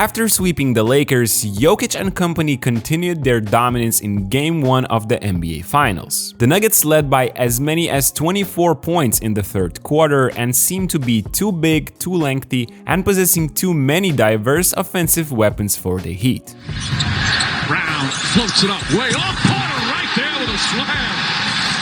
After sweeping the Lakers, Jokic and company continued their dominance in Game 1 of the NBA Finals. The Nuggets led by as many as 24 points in the third quarter and seemed to be too big, too lengthy, and possessing too many diverse offensive weapons for the Heat. Brown floats it up, way off. Porter right there with a slam.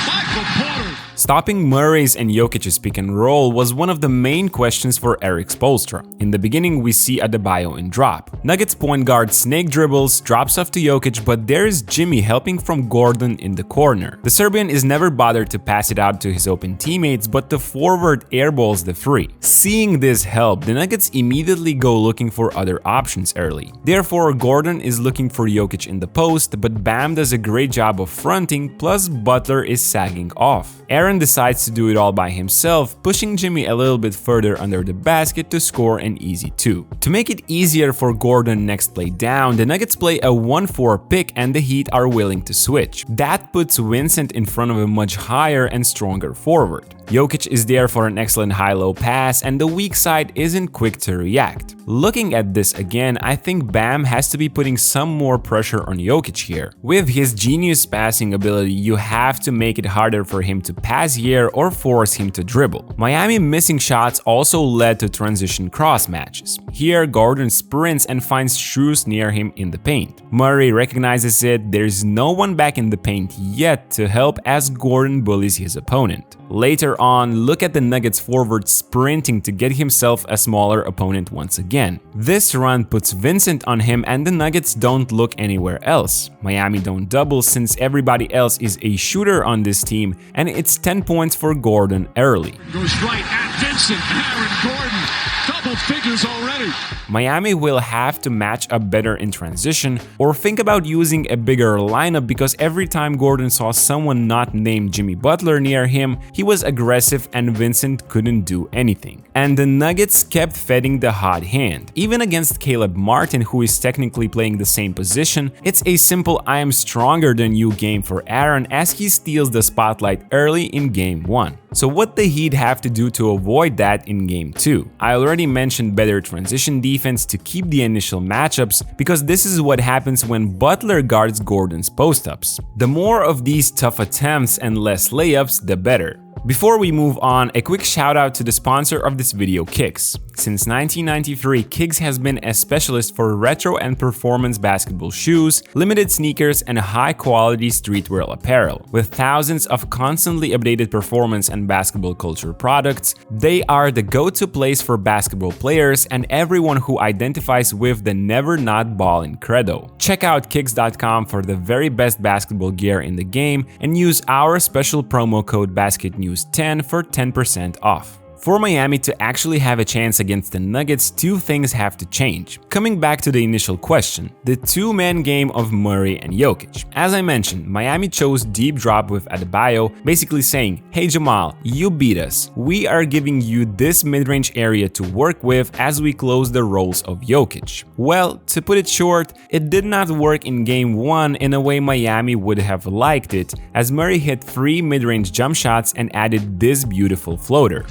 Michael Porter. Stopping Murray's and Jokic's pick and roll was one of the main questions for Erik Spoelstra. In the beginning, we see Adebayo in drop. Nuggets point guard snake dribbles, drops off to Jokic, but there is Jimmy helping from Gordon in the corner. The Serbian is never bothered to pass it out to his open teammates, but the forward airballs the three. Seeing this help, the Nuggets immediately go looking for other options early. Therefore, Gordon is looking for Jokic in the post, but Bam does a great job of fronting, plus Butler is sagging off. Aaron decides to do it all by himself, pushing Jimmy a little bit further under the basket to score an easy 2. To make it easier for Gordon next play down, the Nuggets play a 1-4 pick and the Heat are willing to switch. That puts Vincent in front of a much higher and stronger forward. Jokic is there for an excellent high-low pass and the weak side isn't quick to react. Looking at this again, I think Bam has to be putting some more pressure on Jokic here. With his genius passing ability, you have to make it harder for him to pass here or force him to dribble. Miami missing shots also led to transition cross matches. Here, Gordon sprints and finds Strus near him in the paint. Murray recognizes it, there's no one back in the paint yet to help as Gordon bullies his opponent. Later on, look at the Nuggets forward sprinting to get himself a smaller opponent once again. This run puts Vincent on him and the Nuggets don't look anywhere else. Miami don't double since everybody else is a shooter on this team, and it's 10 points for Gordon early. Goes right at Vincent. Aaron Gordon, double figures already. Miami will have to match up better in transition or think about using a bigger lineup because every time Gordon saw someone not named Jimmy Butler near him, he was aggressive and Vincent couldn't do anything. And the Nuggets kept feeding the hot hand. Even against Caleb Martin, who is technically playing the same position, it's a simple I am stronger than you game for Aaron as he steals the spotlight early in Game 1. So what the Heat have to do to avoid that in Game 2? I already mentioned better transition defense to keep the initial matchups because this is what happens when Butler guards Gordon's post-ups. The more of these tough attempts and less layups, the better. Before we move on, a quick shout out to the sponsor of this video, Kicks. Since 1993, Kicks has been a specialist for retro and performance basketball shoes, limited sneakers, and high-quality streetwear apparel. With thousands of constantly updated performance and basketball culture products, they are the go-to place for basketball players and everyone who identifies with the never not balling credo. Check out Kicks.com for the very best basketball gear in the game and use our special promo code BasketNews 10 for 10% off. For Miami to actually have a chance against the Nuggets, two things have to change. Coming back to the initial question, the two-man game of Murray and Jokic. As I mentioned, Miami chose deep drop with Adebayo, basically saying, hey Jamal, you beat us. We are giving you this mid-range area to work with as we close the roles of Jokic. Well, to put it short, it did not work in Game 1 in a way Miami would have liked it, as Murray hit 3 mid-range jump shots and added this beautiful floater.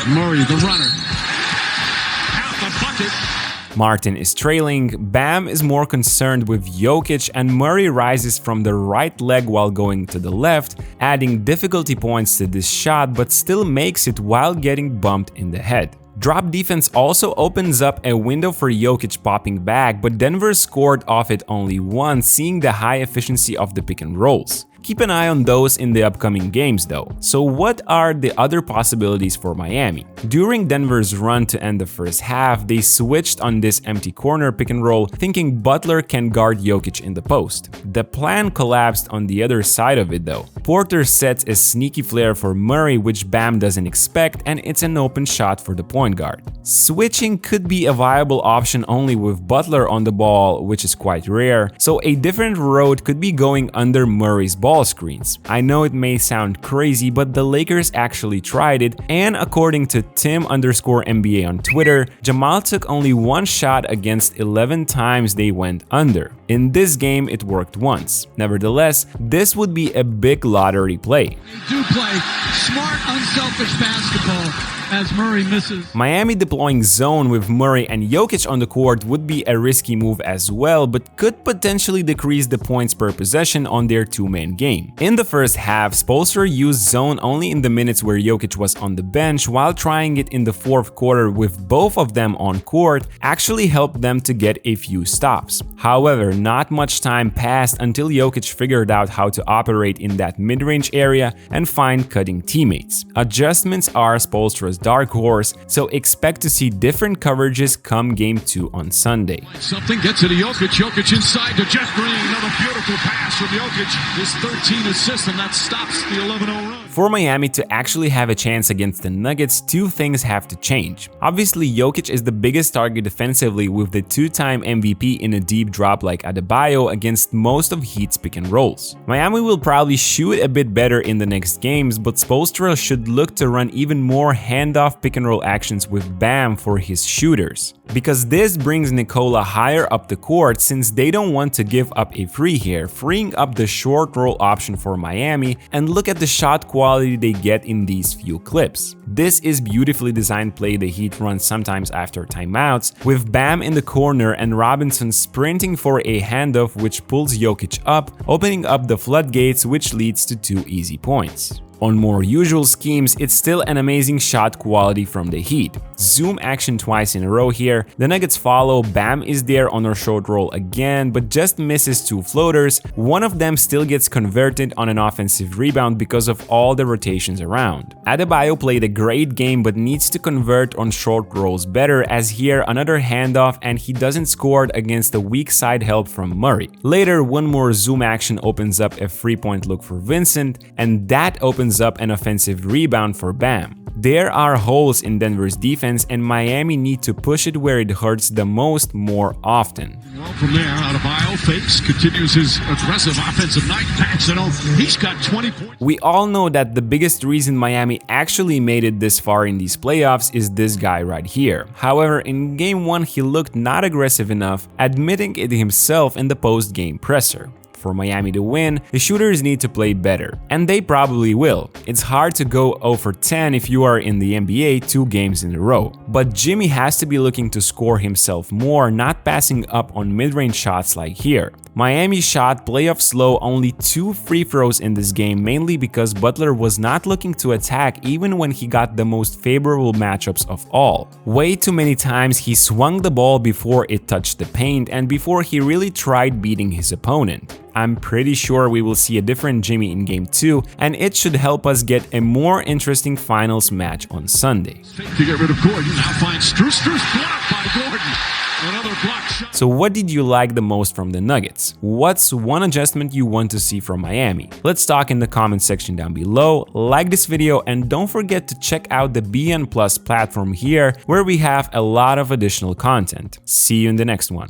Murray, the runner. Out the bucket. Martin is trailing, Bam is more concerned with Jokic, and Murray rises from the right leg while going to the left, adding difficulty points to this shot but still makes it while getting bumped in the head. Drop defense also opens up a window for Jokic popping back, but Denver scored off it only once, seeing the high efficiency of the pick and rolls. Keep an eye on those in the upcoming games though. So what are the other possibilities for Miami? During Denver's run to end the first half, they switched on this empty corner pick and roll, thinking Butler can guard Jokic in the post. The plan collapsed on the other side of it though. Porter sets a sneaky flare for Murray, which Bam doesn't expect, and it's an open shot for the point guard. Switching could be a viable option only with Butler on the ball, which is quite rare, so a different road could be going under Murray's ball screens. I know it may sound crazy, but the Lakers actually tried it, and according to Tim_NBA on Twitter, Jamal took only one shot against 11 times they went under. In this game, it worked once. Nevertheless, this would be a big lottery play. They do play smart, unselfish basketball. as Murray misses. Miami deploying zone with Murray and Jokic on the court would be a risky move as well, but could potentially decrease the points per possession on their two-man game. In the first half, Spoelstra used zone only in the minutes where Jokic was on the bench, while trying it in the fourth quarter with both of them on court actually helped them to get a few stops. However, not much time passed until Jokic figured out how to operate in that mid-range area and find cutting teammates. Adjustments are Spoelstra's dark horse, so expect to see different coverages come Game 2 on Sunday. Something gets it to Jokic. Jokic inside to Jeff Green. Another beautiful pass from Jokic. His 13 assists, and that stops the 11-0 run. For Miami to actually have a chance against the Nuggets, two things have to change. Obviously, Jokic is the biggest target defensively with the two-time MVP in a deep drop like Adebayo against most of Heat's pick and rolls. Miami will probably shoot a bit better in the next games, but Spoelstra should look to run even more handoff pick and roll actions with Bam for his shooters, because this brings Nikola higher up the court since they don't want to give up a free here, freeing up the short roll option for Miami. And look at the shot quality they get in these few clips. This is beautifully designed play the Heat run sometimes after timeouts, with Bam in the corner and Robinson sprinting for a handoff which pulls Jokic up, opening up the floodgates, which leads to 2 easy points. On more usual schemes, it's still an amazing shot quality from the Heat. Zoom action twice in a row here, the Nuggets follow, Bam is there on a short roll again, but just misses 2 floaters. One of them still gets converted on an offensive rebound because of all the rotations around. Adebayo played a great game but needs to convert on short rolls better, as here another handoff and he doesn't score against the weak side help from Murray. Later, one more zoom action opens up a 3-point look for Vincent, and that opens up an offensive rebound for Bam. There are holes in Denver's defense and Miami need to push it where it hurts the most more often. Well, from there, Adebayo fakes, continues his aggressive offensive night. He's got 20 points. We all know that the biggest reason Miami actually made it this far in these playoffs is this guy right here. However, in Game 1 he looked not aggressive enough, admitting it himself in the post-game presser. For Miami to win, the shooters need to play better, and they probably will. It's hard to go 0 for 10 if you are in the NBA 2 games in a row. But Jimmy has to be looking to score himself more, not passing up on mid-range shots like here. Miami shot playoff low only 2 free throws in this game, mainly because Butler was not looking to attack even when he got the most favorable matchups of all. Way too many times he swung the ball before it touched the paint and before he really tried beating his opponent. I'm pretty sure we will see a different Jimmy in Game 2, and it should help us get a more interesting finals match on Sunday. To get rid of Gordon, now finds Strus blocked by Gordon. Another block shot. So what did you like the most from the Nuggets? What's one adjustment you want to see from Miami? Let's talk in the comment section down below, like this video, and don't forget to check out the BN Plus platform here, where we have a lot of additional content. See you in the next one.